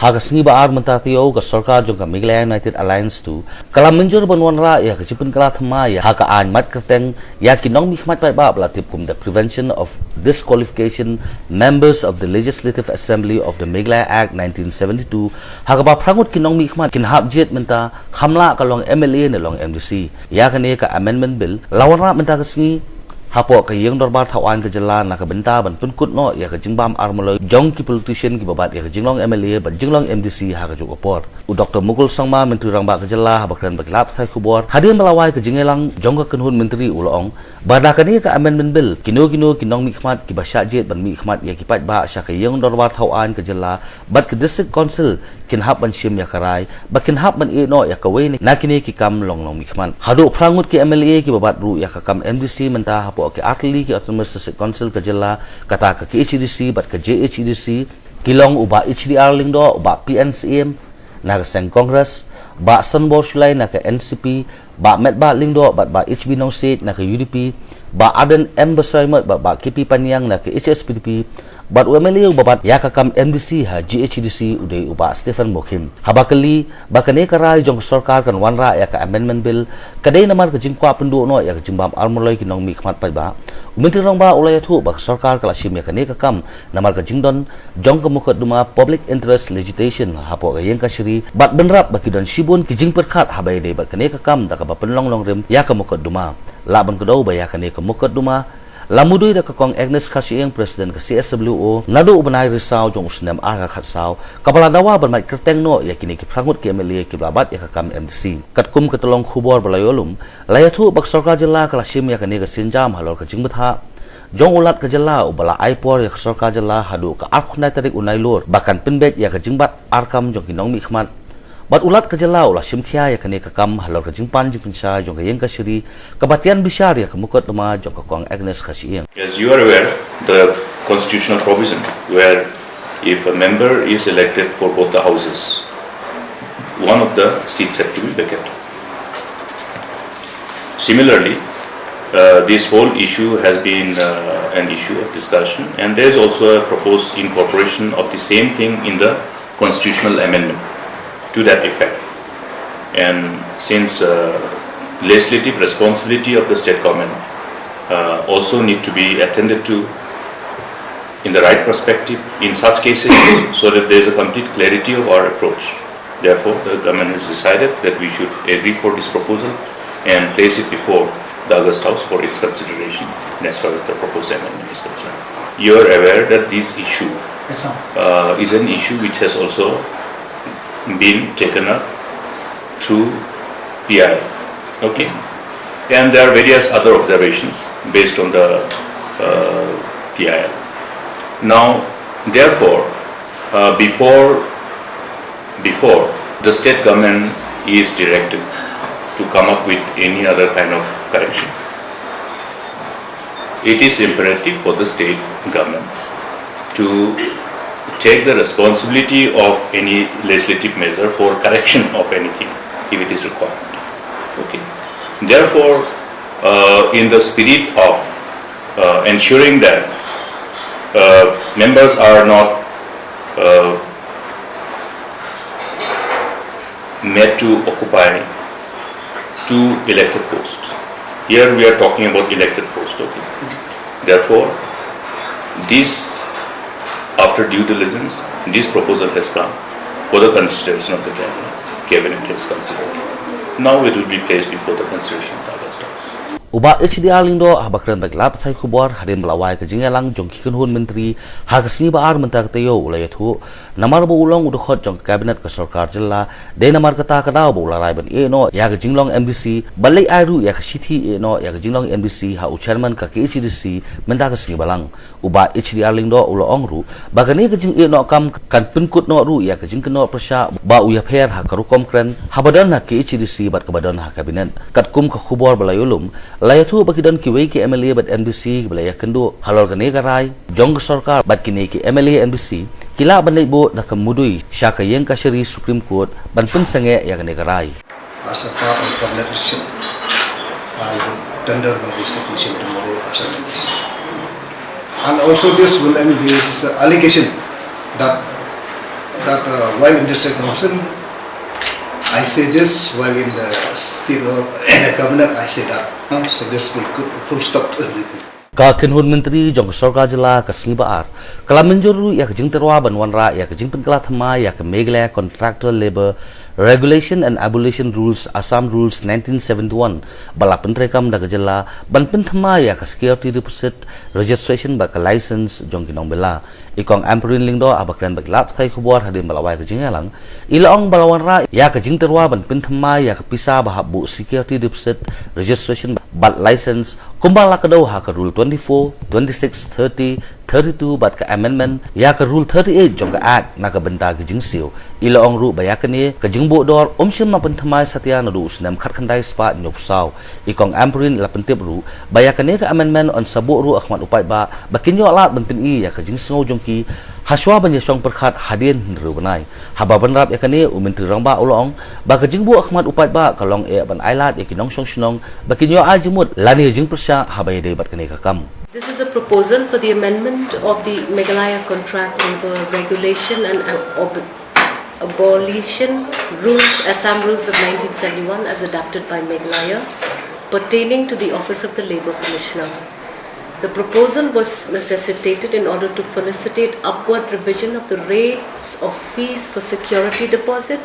Hagasngi ba ar mentatio ka sarkar jong ka Meghalaya United Alliance tu kala menjur banwan ra ya kecipun kala thama ya haka an mat kerteng ya kinong mikmat pai ba blatip kum the prevention of disqualification members of the Legislative Assembly of the Meghalaya Act 1972 haka ba prangut kinong mikmat kin hab jet menta khamla kalong MLA ne long MDC ya kane ka amendment bill lawan ra menta kasngi hapo ka yang dorbar thawan ka jala na ka benta ban punkut no ya ka jingbam armolo jong ki politician ki babat ya ka jinglong MLA ban jinglong MDC ha ka jog opor u Dr Mukul Sangma menteri rang ba ka jala ha bakran baklap thai khubor hadir melawai ka jingelang jong ka kenhun menteri ulong bada ka ni ka amendment bill kino kinong mikmat ki basya jet ban mikmat ya ki pat ba sya ka yang dorbar thawan ka jala bat ka district council kin hab ban shim ya karai bakin hab ban e no ya ka we ni nakini ki kam long mikman hadu prangut ki MLA ki babat ru ya ka kam MDC menta ke atli ki autonomous district council ka jala kata ka HDC bat ka JHDC kilong uba HDR lingdo uba PNCM na ka seng congress ba sanbor sulai na ka NCP ba metba lingdo bat ba HB nong state na ka UDP ba aden embassy ba KP Panyang na ka HSPDP bat UMLA babat ya ka kam MDC ha GHDC udai uba Stephen Mokhim habakali bakane karai jong sarkar kan wanra ya ka amendment bill kadai namar ka jingkwa pendu no ya ka jimbam armoloi kinong mikmat pai ba menteri rong ba ulai thu bak sarkar kala sim ya kane ka kam namar ka jingdon jong ka mukat duma public interest legislation hapo ka yang ka shiri bat benrap bakidon shibun ki jing perkhat habai dei bat kane ka kam da ka ba penlong long rem ya ka mukat duma laban kedau ba ya kane ka mukat duma lamudui da kakong Agnes Khasieng presiden ke CSWO nadu ubanai risau jong usnem ara khatsau kapala dawa bermai kerteng no yakini ki prangut ki MLA ki blabat ya kakam MDC katkum ketolong khubor balayolum layathu bak sarkar jilla kala sim yakani ka sinjam halor ka jingbetha jong ulat ka jilla ubala aipor ya sarkar jilla hadu ka arkhna tarik unai lor bahkan penbet ya ka jingbat arkam jong kinong mikmat bat ulat ka jala ulah simkhia ya kane ka kam halor ka jingpan jingpinsa jong ka yang ka shiri kabatian bishar ya ka mukot ma jong ka kong Agnes Khasieng. As you are aware, the constitutional provision where if a member is elected for both the houses, one of the seats have to be vacant. Similarly, this whole issue has been an issue of discussion, and there is also a proposed incorporation of the same thing in the constitutional amendment to that effect. And since legislative responsibility of the state government also need to be attended to in the right perspective in such cases so that there is a complete clarity of our approach. Therefore, the government has decided that we should agree for this proposal and place it before the August House for its consideration as far as the proposed amendment is concerned. You are aware that this issue is an issue which has also been taken up through PI, okay, and there are various other observations based on the PIL. Now, therefore, before the state government is directed to come up with any other kind of correction, it is imperative for the state government to take the responsibility of any legislative measure for correction of anything if it is required. Okay. Therefore, in the spirit of ensuring that members are not made to occupy two elected posts. Here we are talking about elected posts. Okay. Therefore, this, after due diligence, this proposal has come for the consideration of the cabinet. Cabinet has considered. Now it will be placed before the consideration of the August House. Uba HDR lindo habakran baglap thai khubor hadim melawai ka jingelang jong kikenhun menteri hagasni baar mentak tayo ulayathu namar bo ulong udukhot jong cabinet ka sarkar jilla de namar kata kada bo larai ban e no ya ka jinglong MDC balai airu ya ka sithi e no ya ka jinglong MDC ha chairman ka HDC mentak sni balang uba HDR lindo ulong ru bagani ka jing e no kam kan penkut no ru ya ka jing keno prasya ba uya pher ha karukom kren habadan ha HDC bat ka badan ha cabinet katkum ka khubor balayulum layathu bakidon kiwei ki MLA bat MDC balaya kendo halor kane karai jong sarkar bat kini ki MLA MDC kila banai bo na kamudui syaka yang ka shiri Supreme Court ban pun sange ya kane karai as a part of the leadership I will tender my resignation tomorrow as a minister. And also this will end this allegation that that while in district council, I say this, while in the state of cabinet, I say that. So this will put full stop to everything. Ka Kinhun Menteri Jong Sorkar Jela ka Singibaar kala menjuru ya kejing terwa banwanra ya kejing penkala thama ya ke Meghalaya Contractor Labour Regulation and Abolition Rules Assam Rules 1971 bala pentrekam da Jela ban penthama ya ke security deposit registration ba ka license jong kinong bela ikong amperin lingdo abakran baglap thai khubor hadin balawai kejing alang ilaong balawanra ya kejing terwa ban penthama ya ke pisa ba bu security deposit registration bat license kumbala kadau ha ka rule 24, 26, 30, 32 bat ka amendment ya ka rule 38 jong ka act na ka benta ka jingsiu ilaong ru baya ka ni ka jingbo dor omshin ma penthamai satya na du usnam khat khandai spa nyopsau ikong amperin la pentip ru baya ka ni ka amendment on sabu ru akhmat upai ba bakinyo alat benpin i ya ka jingsau jong ki haswa banya song perkhat hadin ru banai haba banrap ya ka ni umentri rangba ulong ba ka jingbo akhmat upai ba kalong e ban ailat ya kinong song shnong bakinyo ajimut lani jing persya habai de bat ka ni ka kam. This is a proposal for the amendment of the Meghalaya Contract Labour Regulation and Abolition Rules, Assam Rules of 1971 as adopted by Meghalaya, pertaining to the Office of the Labour Commissioner. The proposal was necessitated in order to felicitate upward revision of the rates of fees for security deposit,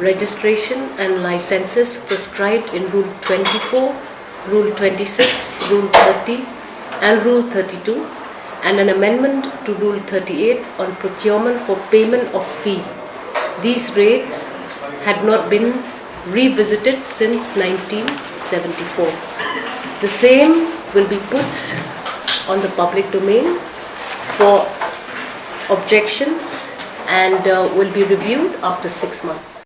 registration and licenses prescribed in Rule 24, Rule 26, Rule 30, and Rule 32, and an amendment to Rule 38 on procurement for payment of fee. These rates had not been revisited since 1974. The same will be put on the public domain for objections and will be reviewed after 6 months.